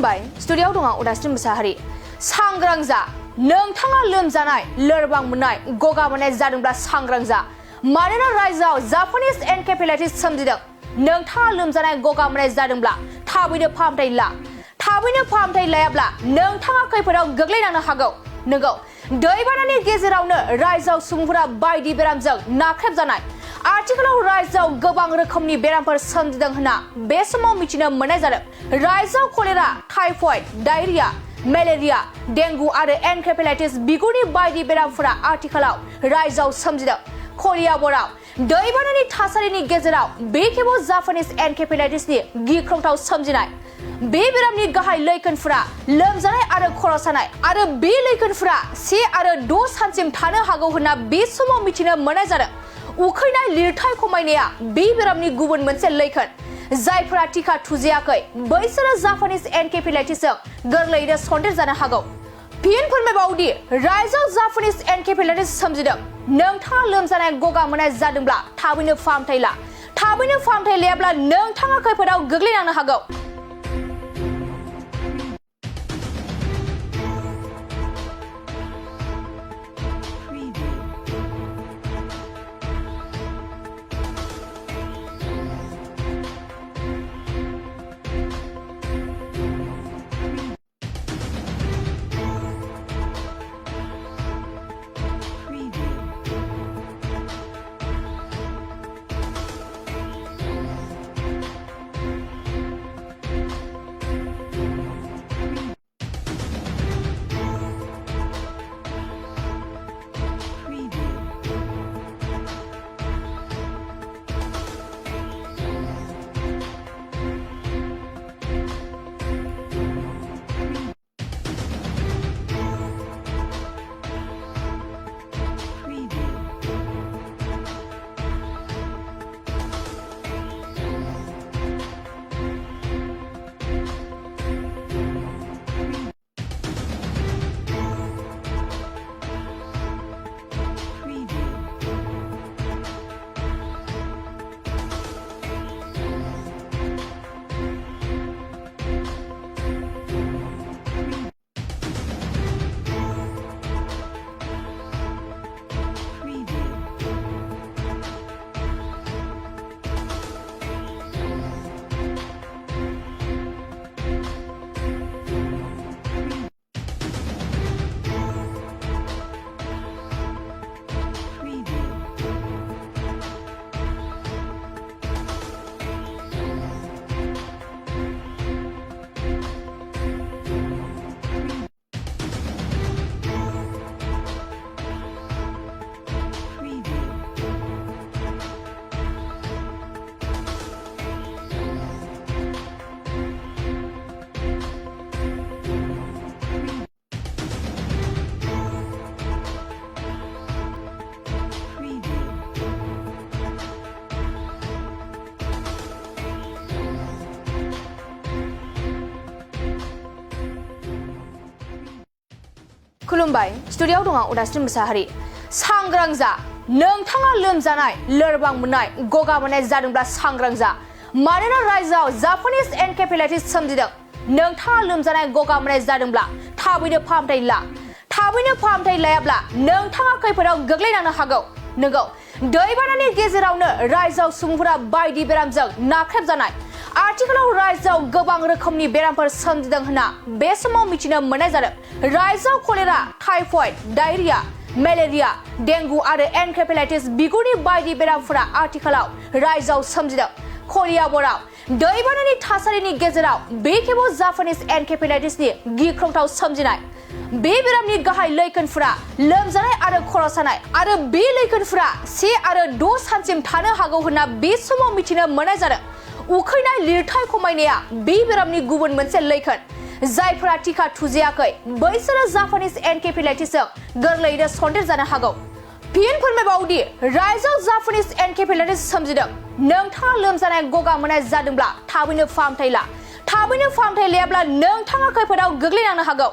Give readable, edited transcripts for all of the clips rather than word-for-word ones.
बाय स्टुडिय'आव दङ उदास्रिन मुसाहारि सांग्रां जा नोंथाङा लोमजानाय लोरबां मोननाय गगा मोननाय जादोंब्ला सांग्रां जा मानोना रायजोआव जापानिज एनकेफेलाइटिस सोमजिदों नोंथाङा लोमजानाय गगा मोननाय जादोंब्ला थाबैनो फाहामथाय लायाब्ला नोंथाङा खैफोदाव गोग्लैनांनो हागौ नंगौ दैबानानि गेजेरावनो रायजोआव सुबुंफोरा बायदि बेरामजों नाख्रेबजानाय आथिखालाव रायजोआव गोबां रोखोमनि बेरामफोर सोमजिदों होनना बे समाव मिथिनो मोननाय जादों रायजोआव cholera typhoid diarrhoea malaria dengue आरो एनकेफेलाइटिस बिगुरनि बायदि बेरामफोरा आथिखालाव रायजोआव सोमजिदों करियाबराव दैबानानि थासारिनि गेजेराव बे खेबाव जापानिज एनकेफेलाइटिसनि गिख्रंथाव सोमजिनाय बे बेरामनि गाहाय लैखोनफोरा लोमजानाय आरो खर' सानाय आरो बे लैखोनफोरा 1 आरो 6 सानसिम थानो हागौ होनना बे समाव मिथिनो मोननाय जादों उखैनाय लिरथाय खमायनाया बे बेरामनि गुबुन मोनसे लैखोन जायफोरा टिका थुजायाखै बैसोरो जापानिज एनकेफेलाइटिसजों गोरलैयैनो सन्देर जानो हागौ फिन फोरमायबावदि रायजोआव जापानिज एनकेफेलाइटिस सोमजिदों नोंथाङा लोमजानाय गगा मोननाय जादोंब्ला थाबैनो फाहामथाय लायाब्ला नोंथाङा खैफोदाव गोग्लैनांनो हागौ खुलुमबाय स्टुडिय'आव दङ उदास्रिन मुसाहारि सांग्रां जा नोंथाङा लोमजानाय लोरबां मोननाय गगा मोननाय जादोंब्ला सांग्रां जा मानोना रायजोआव जापानिज एनकेफेलाइटिस सोमजिदों नोंथाङा लोमजानाय गगा मोननाय जादोंब्ला थाबैनो फाहामथाय लायाब्ला नोंथाङा खैफोदाव गोग्लैनांनो हागौ नंगौ दैबानानि गेजेरावनो रायजोआव सुबुंफोरा बायदि बेरामजों नाख्रेबजानाय आथिखालाव रायजोआव गोबां रोखोमनि बेरामफोर सोमजिदों होनना बे समाव मिथिनो मोननाय जादों रायजोआव cholera typhoid diarrhoea malaria dengue आरो एनकेफेलाइटिस बिगुरनि बायदि बेरामफोरा आथिखालाव रायजोआव सोमजिदों करियाबराव दैबानानि थासारिनि गेजेराव बे खेबाव जापानिज एनकेफेलाइटिसनि गिख्रंथाव सोमजिनाय बे बेरामनि गाहाय लैखोनफोरा लोमजानाय आरो खर' सानाय आरो बे लैखोनफोरा 1 आरो 6 सानसिम थानो हागौ होनना बे समाव मिथिनो मोननाय जादों उखैनाय लिरथाय खमायनाया बे बेरामनि गुबुन मोनसे लैखोन जायफोरा टिका थुजायाखै बैसोरो जापानिज एनकेफेलाइटिसजों गोरलैयैनो सन्देर जानो हागौ फिन फोरमायबावदि रायजोआव जापानिज एनकेफेलाइटिस सोमजिदों नोंथाङा लोमजानाय गगा मोननाय जादोंब्ला थाबैनो फाहामथाय लायाब्ला नोंथाङा खैफोदाव गोग्लैनांनो हागौ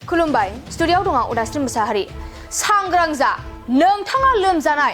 खुलुमबाय स्टुडिय'आव दङ उदास्रि मुसाहारि सांग्रां जा नोंथाङा लोमजानाय